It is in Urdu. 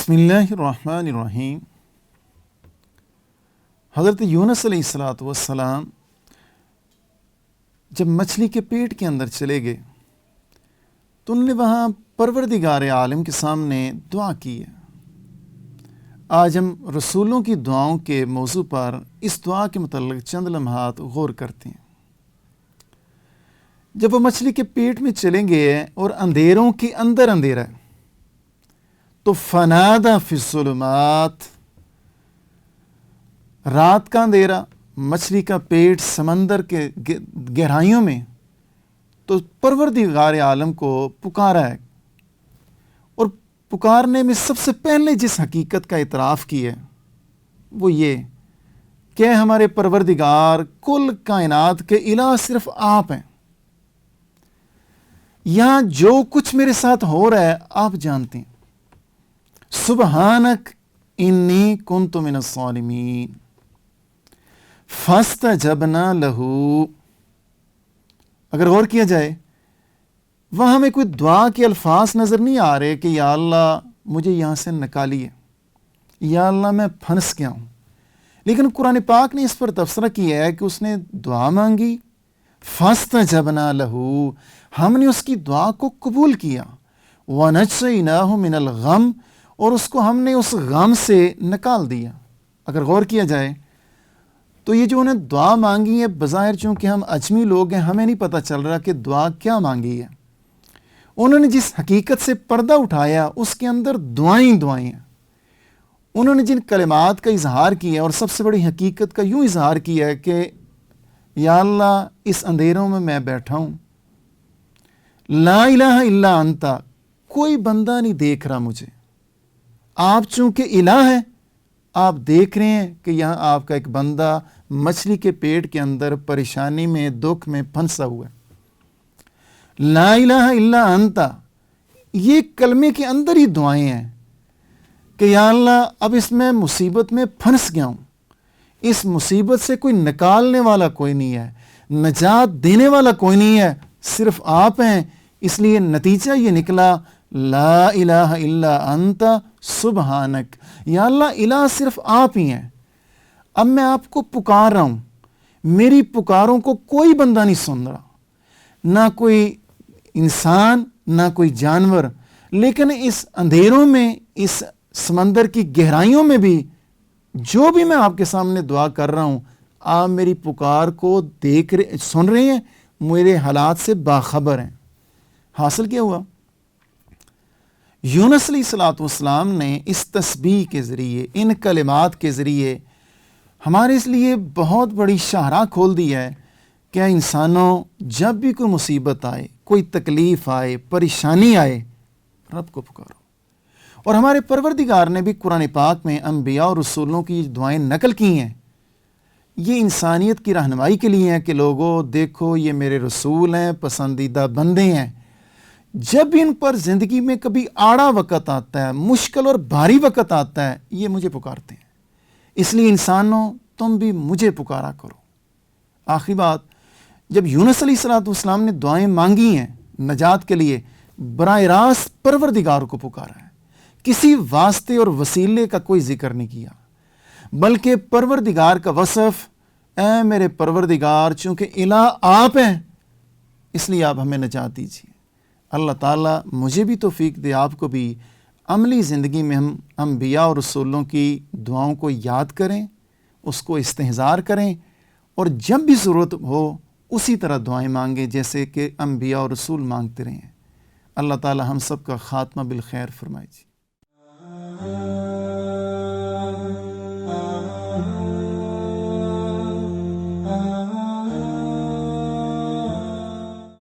بسم اللہ الرحمن الرحیم۔ حضرت یونس علیہ الصلاۃ والسلام جب مچھلی کے پیٹ کے اندر چلے گئے تو انہوں نے وہاں پروردگار عالم کے سامنے دعا کی ہے۔ آج ہم رسولوں کی دعاؤں کے موضوع پر اس دعا کے متعلق چند لمحات غور کرتے ہیں۔ جب وہ مچھلی کے پیٹ میں چلیں گے اور اندھیروں کے اندر اندھیرا ہے تو فنادہ فی الظلمات، رات کا اندھیرا، مچھلی کا پیٹ سمندر کے گہرائیوں میں، تو پروردگار عالم کو پکارا ہے، اور پکارنے میں سب سے پہلے جس حقیقت کا اعتراف کیا ہے وہ یہ کہ ہمارے پروردگار کل کائنات کے الہ صرف آپ ہیں، یہاں جو کچھ میرے ساتھ ہو رہا ہے آپ جانتے ہیں۔ سبحانک انی کنت من الظالمین فاستجبنا لہو۔ اگر غور کیا جائے وہاں ہمیں کوئی دعا کے الفاظ نظر نہیں آ رہے کہ یا اللہ مجھے یہاں سے نکالیے، یا اللہ میں پھنس گیا ہوں، لیکن قرآن پاک نے اس پر تبصرہ کیا ہے کہ اس نے دعا مانگی، فاستجبنا لہو، ہم نے اس کی دعا کو قبول کیا، وَنَجَّيْنَاهُ مِنَ الْغَمِّ، اور اس کو ہم نے اس غم سے نکال دیا۔ اگر غور کیا جائے تو یہ جو انہیں دعا مانگی ہے، بظاہر چونکہ ہم اجمی لوگ ہیں ہمیں نہیں پتہ چل رہا کہ دعا کیا مانگی ہے۔ انہوں نے جس حقیقت سے پردہ اٹھایا اس کے اندر دعائیں ہیں۔ انہوں نے جن کلمات کا اظہار کیا اور سب سے بڑی حقیقت کا یوں اظہار کیا ہے کہ یا اللہ اس اندھیروں میں بیٹھا ہوں، لا الہ الا انت، کوئی بندہ نہیں دیکھ رہا مجھے، آپ چونکہ الہ ہیں، آپ دیکھ رہے ہیں کہ یہاں آپ کا ایک بندہ مچھلی کے پیٹ کے اندر پریشانی میں، دکھ میں پھنسا ہوا ہے۔ لا الہ الا انت، یہ کلمے کے اندر ہی دعائیں ہیں کہ یا اللہ اب اس میں مصیبت میں پھنس گیا ہوں، اس مصیبت سے کوئی نکالنے والا کوئی نہیں ہے، نجات دینے والا کوئی نہیں ہے، صرف آپ ہیں۔ اس لیے نتیجہ یہ نکلا لا الہ الا انت سبحانک، یا اللہ الہ صرف آپ ہی ہیں۔ اب میں آپ کو پکار رہا ہوں، میری پکاروں کو کوئی بندہ نہیں سن رہا، نہ کوئی انسان نہ کوئی جانور، لیکن اس اندھیروں میں، اس سمندر کی گہرائیوں میں بھی جو بھی میں آپ کے سامنے دعا کر رہا ہوں، آپ میری پکار کو سن رہے ہیں، میرے حالات سے باخبر ہیں۔ حاصل کیا ہوا؟ یونس علیہ الصلاۃ والسلام نے اس تسبیح کے ذریعے، ان کلمات کے ذریعے ہمارے اس لیے بہت بڑی شاہراہ کھول دی ہے کہ انسانوں جب بھی کوئی مصیبت آئے، کوئی تکلیف آئے، پریشانی آئے، رب کو پکارو۔ اور ہمارے پروردگار نے بھی قرآن پاک میں انبیاء اور رسولوں کی دعائیں نقل کی ہیں، یہ انسانیت کی رہنمائی کے لیے ہیں کہ لوگوں دیکھو یہ میرے رسول ہیں، پسندیدہ بندے ہیں۔ جب بھی ان پر زندگی میں کبھی آڑا وقت آتا ہے، مشکل اور بھاری وقت آتا ہے، یہ مجھے پکارتے ہیں، اس لیے انسانوں تم بھی مجھے پکارا کرو۔ آخری بات، جب یونس علیہ الصلاۃ والسلام نے دعائیں مانگی ہیں نجات کے لیے، براہ راست پروردگار کو پکارا ہے، کسی واسطے اور وسیلے کا کوئی ذکر نہیں کیا، بلکہ پروردگار کا وصف، اے میرے پروردگار چونکہ الہ آپ ہیں اس لیے آپ ہمیں نجات دیجیے۔ اللہ تعالیٰ مجھے بھی توفیق دے، آپ کو بھی، عملی زندگی میں ہم انبیاء اور رسولوں کی دعاؤں کو یاد کریں، اس کو استحضار کریں، اور جب بھی ضرورت ہو اسی طرح دعائیں مانگیں جیسے کہ انبیاء اور رسول مانگتے رہے ہیں۔ اللہ تعالیٰ ہم سب کا خاتمہ بالخیر فرمائے جی۔